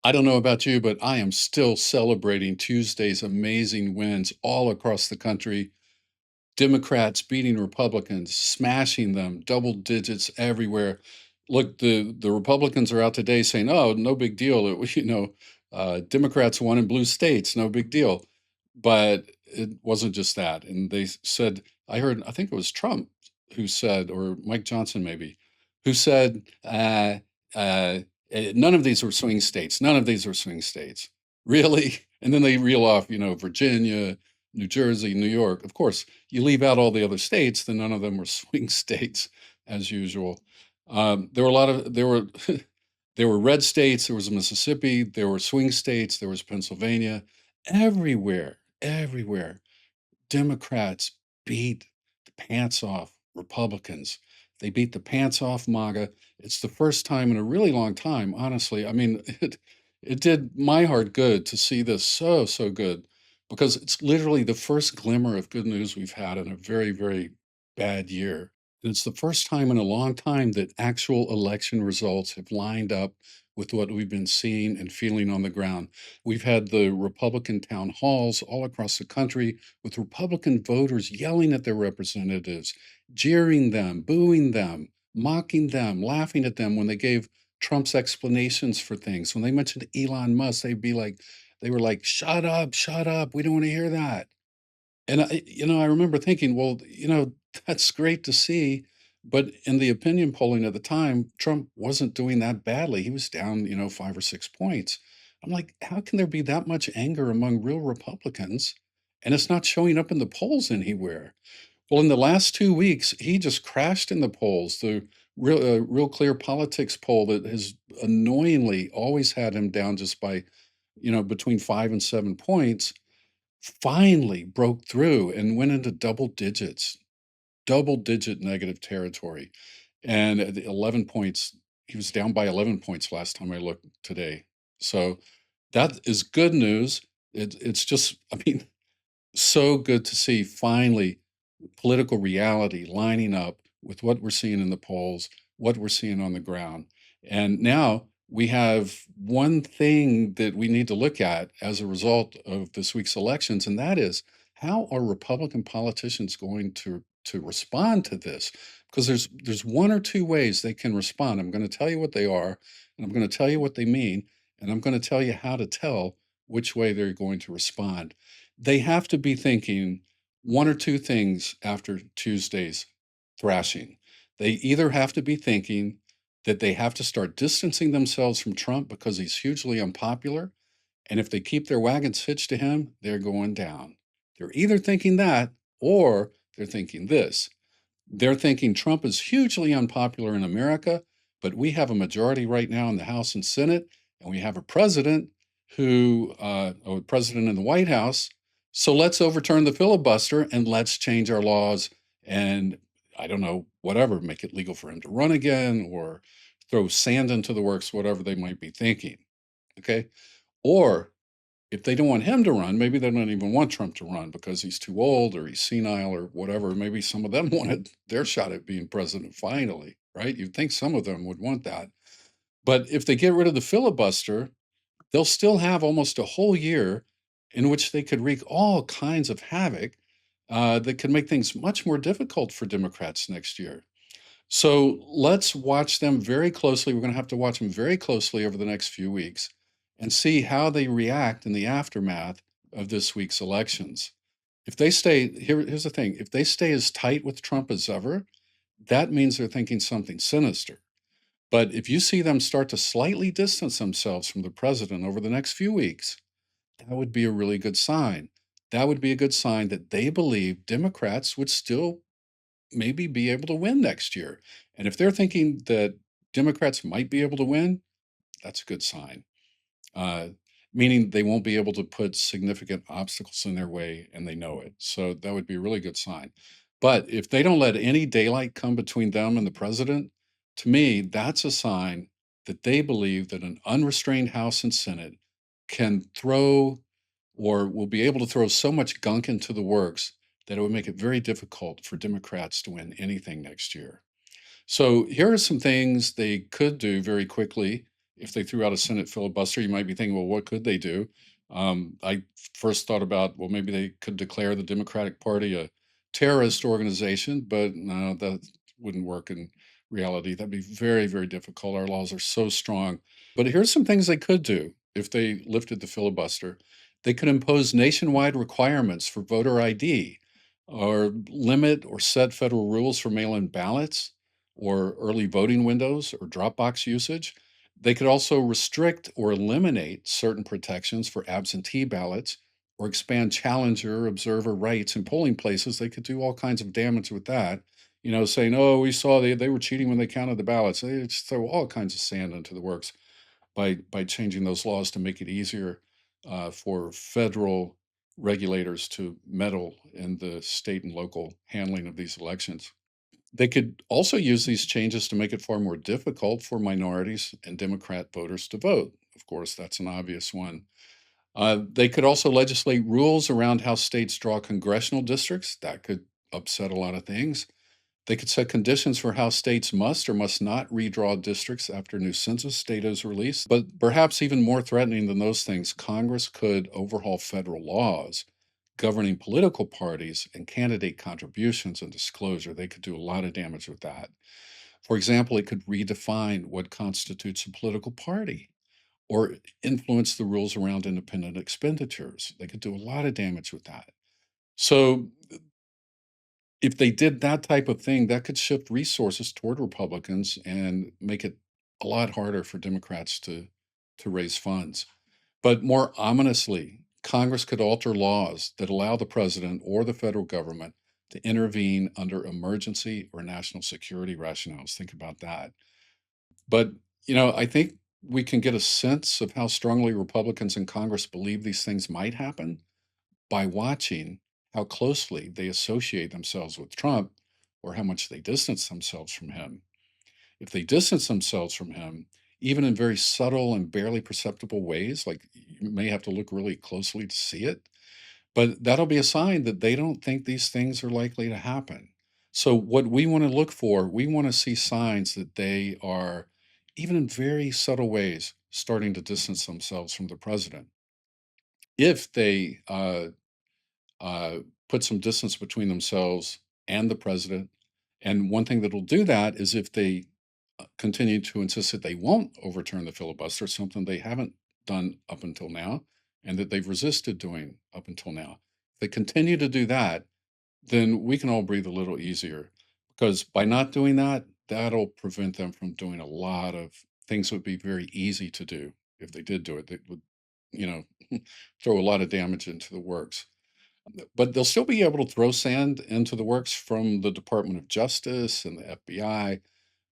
I don't know about you, but I am still celebrating Tuesday's amazing wins all across the country. Democrats beating Republicans, smashing them, double digits everywhere. Look, the Republicans are out today saying, "Oh, no big deal. It was, Democrats won in blue states, no big deal." But it wasn't just that. And they said, I think it was Trump who said, or Mike Johnson maybe, who said, none of these were swing states. None of these were swing states. Really? And then they reel off, Virginia, New Jersey, New York. Of course, you leave out all the other states, then none of them were swing states as usual. There were a lot of there were there were red states. There was Mississippi. There were swing states. There was Pennsylvania. Everywhere, Democrats beat the pants off Republicans. They beat the pants off MAGA. It's the first time in a really long time, honestly. I mean, it did my heart good to see this so good because it's literally the first glimmer of good news we've had in a very bad year. And it's the first time in a long time that actual election results have lined up with what we've been seeing and feeling on the ground. We've had the Republican town halls all across the country with Republican voters yelling at their representatives, jeering them, booing them, mocking them, laughing at them when they gave Trump's explanations for things. When they mentioned Elon Musk, they were like, shut up, we don't want to hear that. And I remember thinking, well, that's great to see. But in the opinion polling at the time, Trump wasn't doing that badly. He was down, 5 or 6 points. I'm like, how can there be that much anger among real Republicans? And it's not showing up in the polls anywhere. Well, in the last 2 weeks, he just crashed in the polls. The Real Clear Politics poll that has annoyingly always had him down just by, between 5 and 7 points finally broke through and went into double digit negative territory. And at the 11 points, he was down by 11 points last time I looked today. So that is good news. It's just, I mean, so good to see finally political reality lining up with what we're seeing in the polls, what we're seeing on the ground. And now we have one thing that we need to look at as a result of this week's elections, and that is how are Republican politicians going to respond to this? Because there's one or two ways they can respond. I'm going to tell you what they are, and I'm going to tell you what they mean, and I'm going to tell you how to tell which way they're going to respond. They have to be thinking one or two things after Tuesday's thrashing. They either have to be thinking that they have to start distancing themselves from Trump because he's hugely unpopular. And if they keep their wagons hitched to him, they're going down. They're either thinking that or they're thinking this. They're thinking Trump is hugely unpopular in America, but we have a majority right now in the House and Senate, and we have a president a president in the White House. So let's overturn the filibuster and let's change our laws and I don't know, whatever, make it legal for him to run again or throw sand into the works, whatever they might be thinking. Okay. Or if they don't want him to run, maybe they don't even want Trump to run because he's too old or he's senile or whatever. Maybe some of them wanted their shot at being president finally, right? You'd think some of them would want that. But if they get rid of the filibuster, they'll still have almost a whole year in which they could wreak all kinds of havoc that could make things much more difficult for Democrats next year. So let's watch them very closely. We're going to have to watch them very closely over the next few weeks and see how they react in the aftermath of this week's elections. If they stay, here's the thing, if they stay as tight with Trump as ever, that means they're thinking something sinister. But if you see them start to slightly distance themselves from the president over the next few weeks, that would be a really good sign. That would be a good sign that they believe Democrats would still maybe be able to win next year. And if they're thinking that Democrats might be able to win, that's a good sign. Uh, Meaning they won't be able to put significant obstacles in their way and they know it. So that would be a really good sign. But if they don't let any daylight come between them and the president, to me, that's a sign that they believe that an unrestrained House and Senate can throw or will be able to throw so much gunk into the works that it would make it very difficult for Democrats to win anything next year. So here are some things they could do very quickly if they threw out a Senate filibuster, you might be thinking, well, what could they do? I first thought about, well, maybe they could declare the Democratic Party a terrorist organization, but no, that wouldn't work in reality. That'd be very, very difficult. Our laws are so strong. But here's some things they could do if they lifted the filibuster. They could impose nationwide requirements for voter ID, or limit or set federal rules for mail in ballots, or early voting windows, or drop box usage. They could also restrict or eliminate certain protections for absentee ballots, or expand challenger observer rights in polling places. They could do all kinds of damage with that. Saying, oh, we saw they were cheating when they counted the ballots. They just throw all kinds of sand into the works by changing those laws to make it easier for federal regulators to meddle in the state and local handling of these elections. They could also use these changes to make it far more difficult for minorities and Democrat voters to vote. Of course, that's an obvious one. They could also legislate rules around how states draw congressional districts. That could upset a lot of things. They could set conditions for how states must or must not redraw districts after new census data is released. But perhaps even more threatening than those things, Congress could overhaul federal laws governing political parties and candidate contributions and disclosure. They could do a lot of damage with that. For example, it could redefine what constitutes a political party or influence the rules around independent expenditures. They could do a lot of damage with that. So if they did that type of thing, that could shift resources toward Republicans and make it a lot harder for Democrats to raise funds. But more ominously, Congress could alter laws that allow the president or the federal government to intervene under emergency or national security rationales. Think about that. But, I think we can get a sense of how strongly Republicans in Congress believe these things might happen by watching how closely they associate themselves with Trump or how much they distance themselves from him. If they distance themselves from him, even in very subtle and barely perceptible ways, like you may have to look really closely to see it, but that'll be a sign that they don't think these things are likely to happen. So, what we want to look for, we want to see signs that they are, even in very subtle ways, starting to distance themselves from the president. If they uh, put some distance between themselves and the president. And one thing that'll do that is if they continue to insist that they won't overturn the filibuster, something they haven't done up until now, and that they've resisted doing up until now. If they continue to do that, then we can all breathe a little easier because by not doing that, that'll prevent them from doing a lot of things that would be very easy to do if they did do it. They would, you know, throw a lot of damage into the works. But they'll still be able to throw sand into the works from the Department of Justice and the FBI,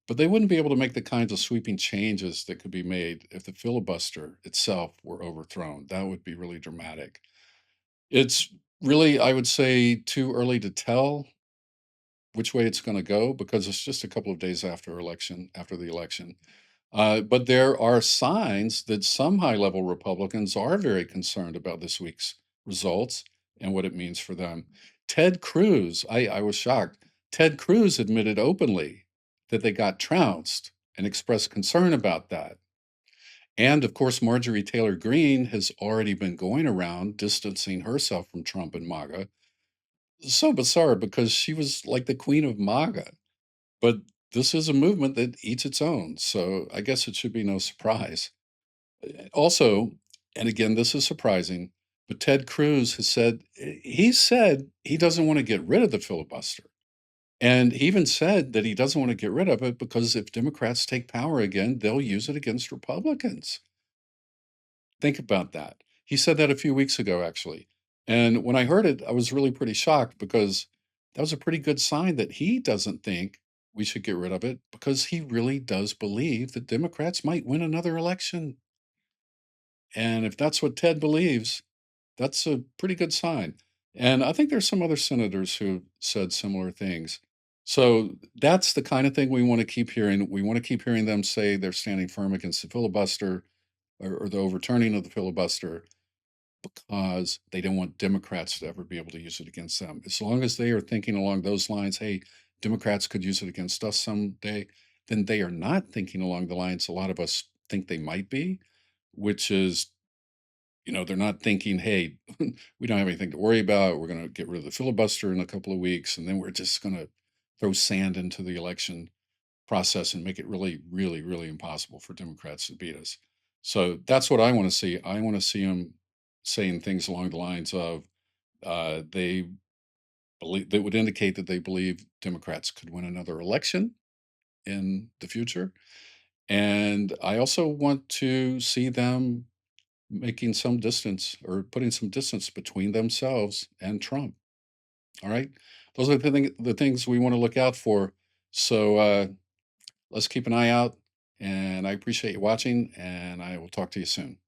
but they wouldn't be able to make the kinds of sweeping changes that could be made if the filibuster itself were overthrown. That would be really dramatic. It's really, I would say, too early to tell which way it's going to go because it's just a couple of days after the election. But there are signs that some high level Republicans are very concerned about this week's results and what it means for them. Ted Cruz, I was shocked. Ted Cruz admitted openly that they got trounced and expressed concern about that. And of course, Marjorie Taylor Greene has already been going around distancing herself from Trump and MAGA. So bizarre because she was like the queen of MAGA. But this is a movement that eats its own. So I guess it should be no surprise. Also, and again, this is surprising, but Ted Cruz he said he doesn't want to get rid of the filibuster. And he even said that he doesn't want to get rid of it because if Democrats take power again, they'll use it against Republicans. Think about that. He said that a few weeks ago, actually. And when I heard it, I was really pretty shocked because that was a pretty good sign that he doesn't think we should get rid of it because he really does believe that Democrats might win another election. And if that's what Ted believes, that's a pretty good sign. And I think there's some other senators who said similar things. So that's the kind of thing we want to keep hearing. We want to keep hearing them say they're standing firm against the filibuster or the overturning of the filibuster because they don't want Democrats to ever be able to use it against them. As long as they are thinking along those lines, hey, Democrats could use it against us someday, then they are not thinking along the lines a lot of us think they might be, which is, they're not thinking, hey, we don't have anything to worry about. We're going to get rid of the filibuster in a couple of weeks, and then we're just going to throw sand into the election process and make it really, really, really impossible for Democrats to beat us. So that's what I want to see. I want to see them saying things along the lines of they believe that would indicate that they believe Democrats could win another election in the future. And I also want to see them making some distance or putting some distance between themselves and Trump. All right. Those are the things we want to look out for. So let's keep an eye out. And I appreciate you watching, and I will talk to you soon.